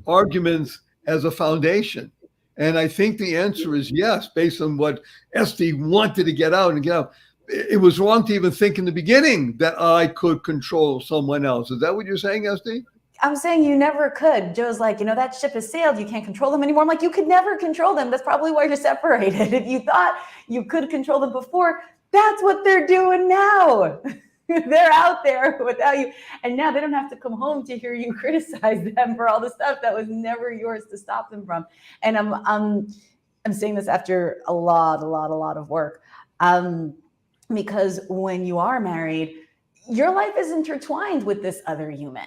arguments as a foundation? And I think the answer is yes, based on what Esty wanted to get out and get out. It was wrong to even think in the beginning that I could control someone else. Is that what you're saying, Esty? I'm saying you never could. Joe's like, you know, that ship has sailed. You can't control them anymore. I'm like, you could never control them. That's probably why you're separated. If you thought you could control them before, that's what they're doing now. They're out there without you. And now they don't have to come home to hear you criticize them for all the stuff that was never yours to stop them from. And I'm saying this after a lot of work. Because when you are married, your life is intertwined with this other human,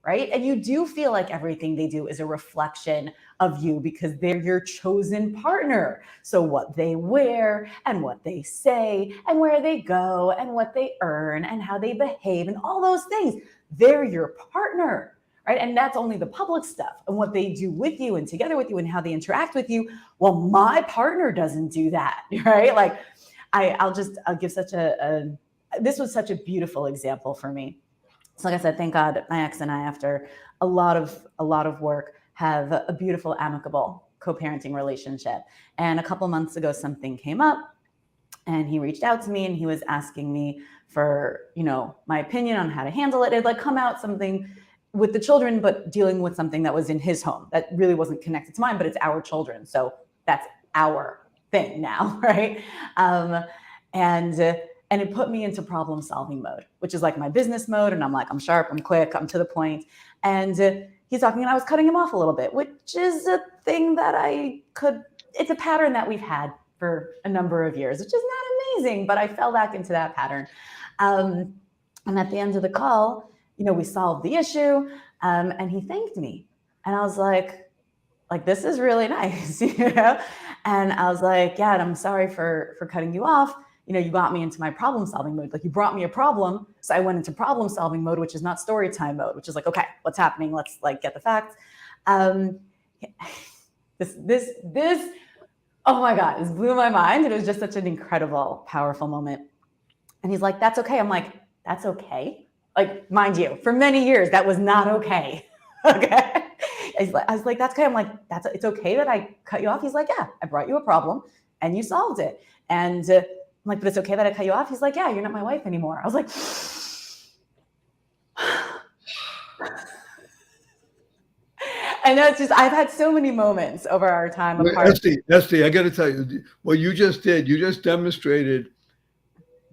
right? And you do feel like everything they do is a reflection of you because they're your chosen partner. So what they wear and what they say and where they go and what they earn and how they behave and all those things, they're your partner, right? And that's only the public stuff and what they do with you and together with you and how they interact with you. Well, my partner doesn't do that, right? Like I'll give such this was such a beautiful example for me. So like I said, thank God my ex and I, after a lot of work, have a beautiful, amicable co-parenting relationship. And a couple months ago, something came up and he reached out to me and he was asking me for, my opinion on how to handle it. It had like come out something with the children, but dealing with something that was in his home that really wasn't connected to mine, but it's our children. So that's our thing now, right? And it put me into problem solving mode, which is like my business mode. And I'm like, I'm sharp, I'm quick, I'm to the point. And he's talking and I was cutting him off a little bit, which is a thing that it's a pattern that we've had for a number of years, which is not amazing, but I fell back into that pattern. And at the end of the call, we solved the issue and he thanked me. And I was like, this is really nice, And I was like, yeah, and I'm sorry for cutting you off. You got me into my problem solving mode. Like you brought me a problem. So I went into problem solving mode, which is not story time mode, which is like, okay, what's happening? Let's get the facts. This, oh my God, this blew my mind. It was just such an incredible, powerful moment. And he's like, that's okay. I'm like, that's okay. Like, mind you, for many years, that was not okay. Okay. I was like, that's okay. I'm like, it's okay that I cut you off. He's like, yeah, I brought you a problem and you solved it. And I'm like, but it's okay that I cut you off. He's like, yeah, you're not my wife anymore. I was like, and that's just, I've had so many moments over our time apart. Esty, I got to tell you, what you just did, you just demonstrated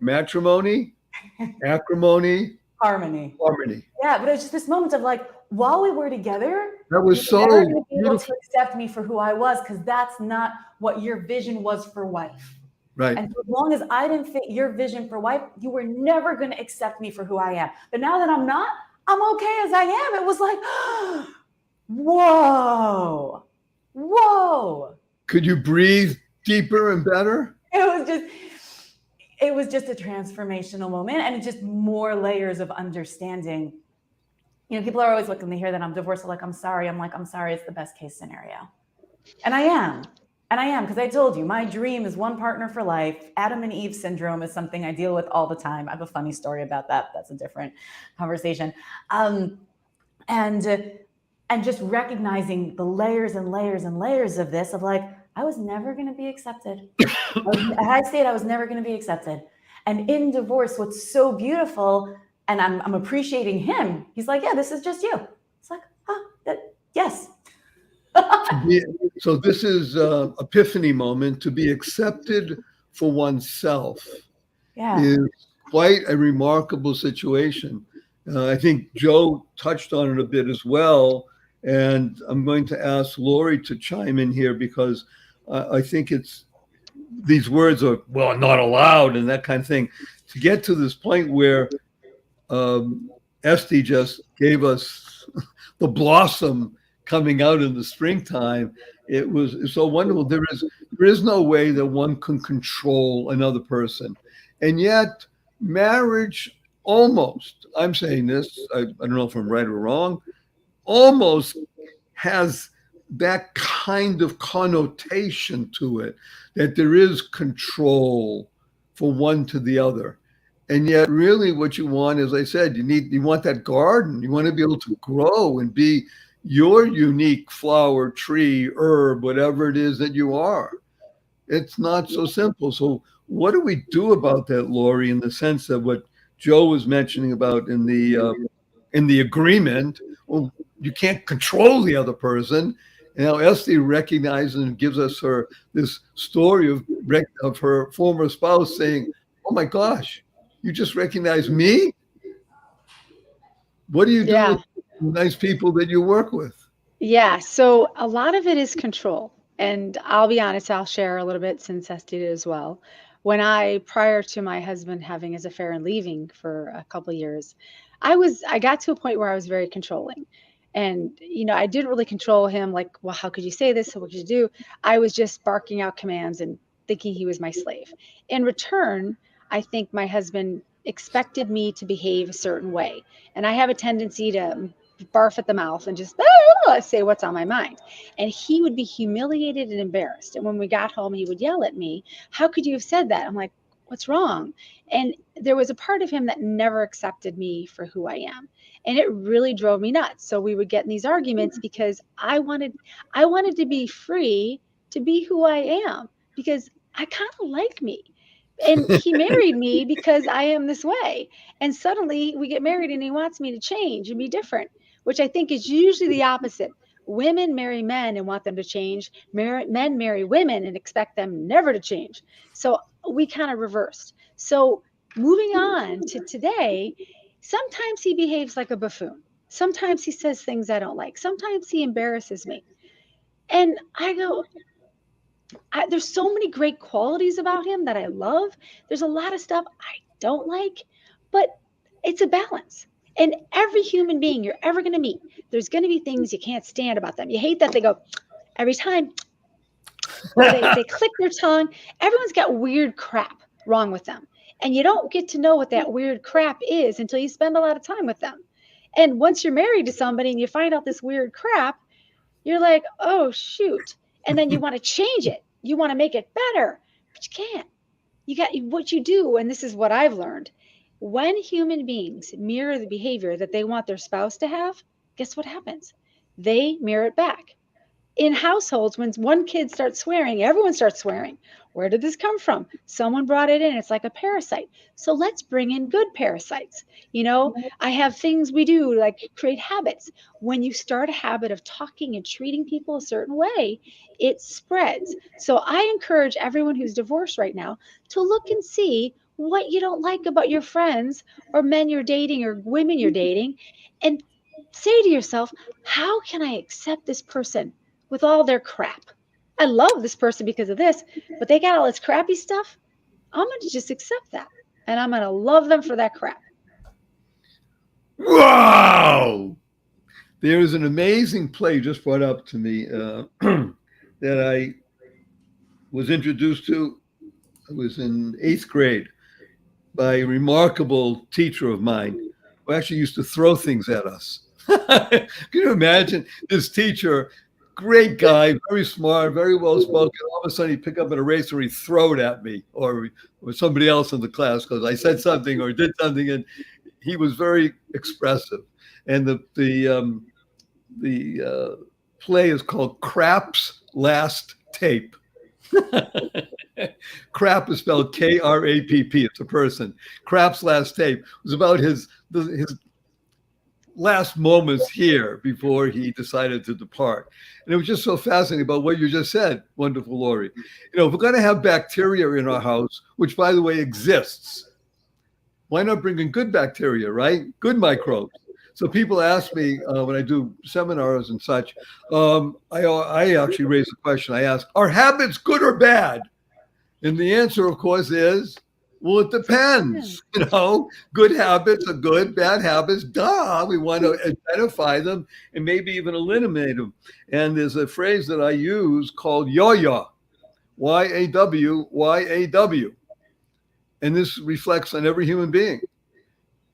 matrimony, acrimony, harmony. Yeah, but it was just this moment of like, while we were together, that was so never going to be able beautiful to accept me for who I was, because that's not what your vision was for wife. Right. And as long as I didn't fit your vision for wife, you were never going to accept me for who I am. But now that I'm not, I'm okay as I am. It was like, whoa. Could you breathe deeper and better? It was just a transformational moment, and it's just more layers of understanding. People are always looking to hear that I'm divorced. They're like, I'm sorry. I'm like, I'm sorry. It's the best case scenario. And I am. Because I told you, my dream is one partner for life. Adam and Eve syndrome is something I deal with all the time. I have a funny story about that. That's a different conversation. And just recognizing the layers and layers and layers of this, of like, I was never going to be accepted. I was never going to be accepted. And in divorce, what's so beautiful, and I'm appreciating him. He's like, yeah, this is just you. It's like, yes. So this is an epiphany moment. To be accepted for oneself is quite a remarkable situation. I think Joe touched on it a bit as well. And I'm going to ask Lori to chime in here, because I think these words are, well, not allowed and that kind of thing. To get to this point where Esty just gave us the blossom coming out in the springtime, it was so wonderful. There is no way that one can control another person. And yet marriage almost, I'm saying this, I don't know if I'm right or wrong, almost has that kind of connotation to it, that there is control for one to the other. And yet really what you want, as I said, you want that garden. You want to be able to grow and be your unique flower, tree, herb, whatever it is that you are. It's not so simple. So what do we do about that, Lori, in the sense of what Joe was mentioning about in the agreement? Well, you can't control the other person. And now Esty recognizes and gives us this story of her former spouse saying, oh my gosh, you just recognize me? What do you do with the nice people that you work with? Yeah, so a lot of it is control. And I'll be honest, I'll share a little bit, since Esty did as well. When prior to my husband having his affair and leaving for a couple of years, I got to a point where I was very controlling. And, I didn't really control him. Like, well, how could you say this? What could you do? I was just barking out commands and thinking he was my slave. In return, I think my husband expected me to behave a certain way. And I have a tendency to barf at the mouth and just say what's on my mind. And he would be humiliated and embarrassed. And when we got home, he would yell at me, how could you have said that? I'm like, what's wrong? And there was a part of him that never accepted me for who I am. And it really drove me nuts. So we would get in these arguments because I wanted to be free to be who I am, because I kind of like me. And he married me because I am this way. And suddenly we get married and he wants me to change and be different, which I think is usually the opposite. Women marry men and want them to change. Men marry women and expect them never to change. So we kind of reversed. So moving on to today, sometimes he behaves like a buffoon. Sometimes he says things I don't like. Sometimes he embarrasses me. And I go, there's so many great qualities about him that I love. There's a lot of stuff I don't like, but it's a balance. And every human being you're ever going to meet, there's going to be things you can't stand about them. You hate that they go every time. They click their tongue. Everyone's got weird crap wrong with them. And you don't get to know what that weird crap is until you spend a lot of time with them. And once you're married to somebody and you find out this weird crap, you're like, oh, shoot. And then you want to change it. You want to make it better, but you can't. You got what you do. And this is what I've learned. When human beings mirror the behavior that they want their spouse to have, guess what happens? They mirror it back. In households, when one kid starts swearing, everyone starts swearing. Where did this come from? Someone brought it in. It's like a parasite. So let's bring in good parasites. I have things we do, like create habits. When you start a habit of talking and treating people a certain way, it spreads. So I encourage everyone who's divorced right now to look and see what you don't like about your friends or men you're dating or women you're dating, and say to yourself, how can I accept this person with all their crap? I love this person because of this, but they got all this crappy stuff. I'm going to just accept that. And I'm going to love them for that crap. Wow! There is an amazing play just brought up to me that I was introduced to. I was in 8th grade by a remarkable teacher of mine who actually used to throw things at us. Can you imagine this teacher? Great guy, very smart, very well spoken. All of a sudden, he'd pick up an eraser, he'd throw it at me or somebody else in the class because I said something or did something, and he was very expressive. And the play is called Crap's Last Tape. Crap is spelled K-R-A-P-P. It's a person. Crap's Last Tape. It was about his last moments here before he decided to depart. And it was just so fascinating about what you just said, wonderful Lori. If we're going to have bacteria in our house, which by the way exists, why not bring in good bacteria, right? Good microbes. So people ask me when I do seminars and such, I actually raise the question. I ask, are habits good or bad? And the answer, of course, is, well, it depends. Good habits are good, bad habits, duh. We want to identify them and maybe even eliminate them. And there's a phrase that I use called YAW, Y-A-W, Y-A-W. And this reflects on every human being.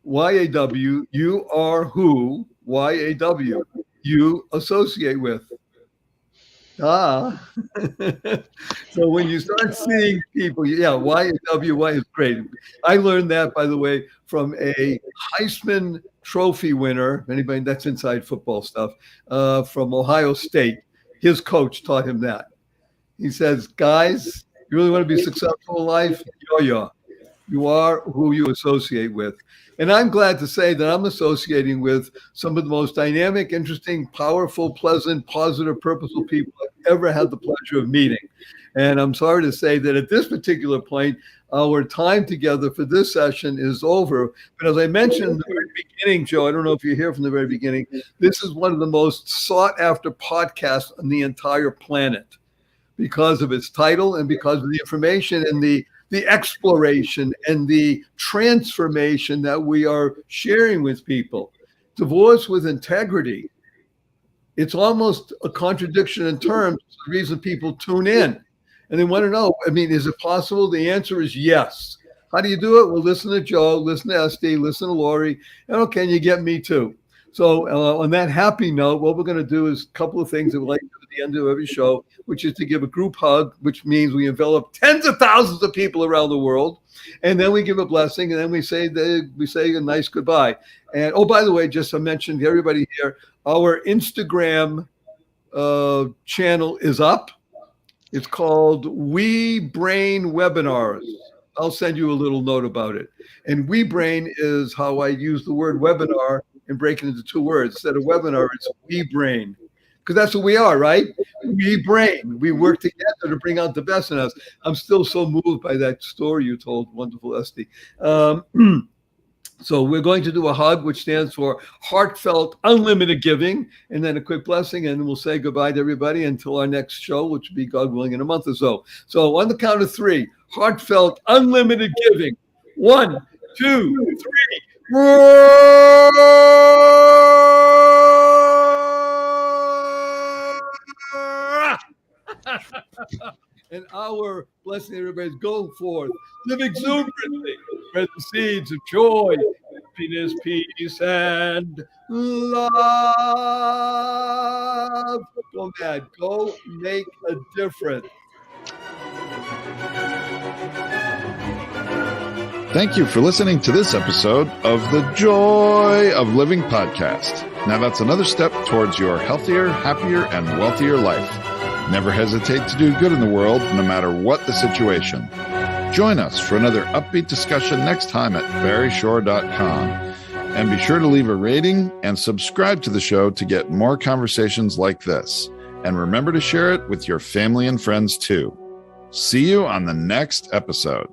Y-A-W, you are who, Y-A-W, you associate with. So when you start seeing people, Y-A-W, Y is great. I learned that, by the way, from a Heisman Trophy winner, anybody that's inside football stuff, from Ohio State. His coach taught him that. He says, guys, you really want to be successful in life? You are who you associate with. And I'm glad to say that I'm associating with some of the most dynamic, interesting, powerful, pleasant, positive, purposeful people I've ever had the pleasure of meeting. And I'm sorry to say that at this particular point, our time together for this session is over. But as I mentioned in the very beginning, Joe, I don't know if you're here from the very beginning, this is one of the most sought after podcasts on the entire planet because of its title and because of the information and the the exploration and the transformation that we are sharing with people. Divorce with integrity. It's almost a contradiction in terms. It's the reason people tune in and they want to know, I mean, is it possible? The answer is yes. How do you do it? Well, listen to Joe, listen to Esty, listen to Lori, and okay, and you get me too. So on that happy note, what we're going to do is a couple of things that we like to do at the end of every show, which is to give a group hug, which means we envelop tens of thousands of people around the world, and then we give a blessing, and then we say a nice goodbye. And oh, by the way, just to mention to everybody here, our Instagram channel is up. It's called We Brain Webinars. I'll send you a little note about it. And We Brain is how I use the word webinar and break it into two words. Instead of webinar, it's We Brain. Because that's what we are, right? We brain. We work together to bring out the best in us. I'm still so moved by that story you told, wonderful Esty. So we're going to do a hug, which stands for heartfelt, unlimited giving, and then a quick blessing, and we'll say goodbye to everybody until our next show, which will be, God willing, in a month or so. So on the count of three, heartfelt, unlimited giving. 1, 2, 3. And our blessing, everybody, is go forth, live exuberantly, spread the seeds of joy, happiness, peace, and love. Go mad, go make a difference. Thank you for listening to this episode of the Joy of Living podcast. Now that's another step towards your healthier, happier, and wealthier life. Never hesitate to do good in the world, no matter what the situation. Join us for another upbeat discussion next time at barryshore.com. And be sure to leave a rating and subscribe to the show to get more conversations like this. And remember to share it with your family and friends too. See you on the next episode.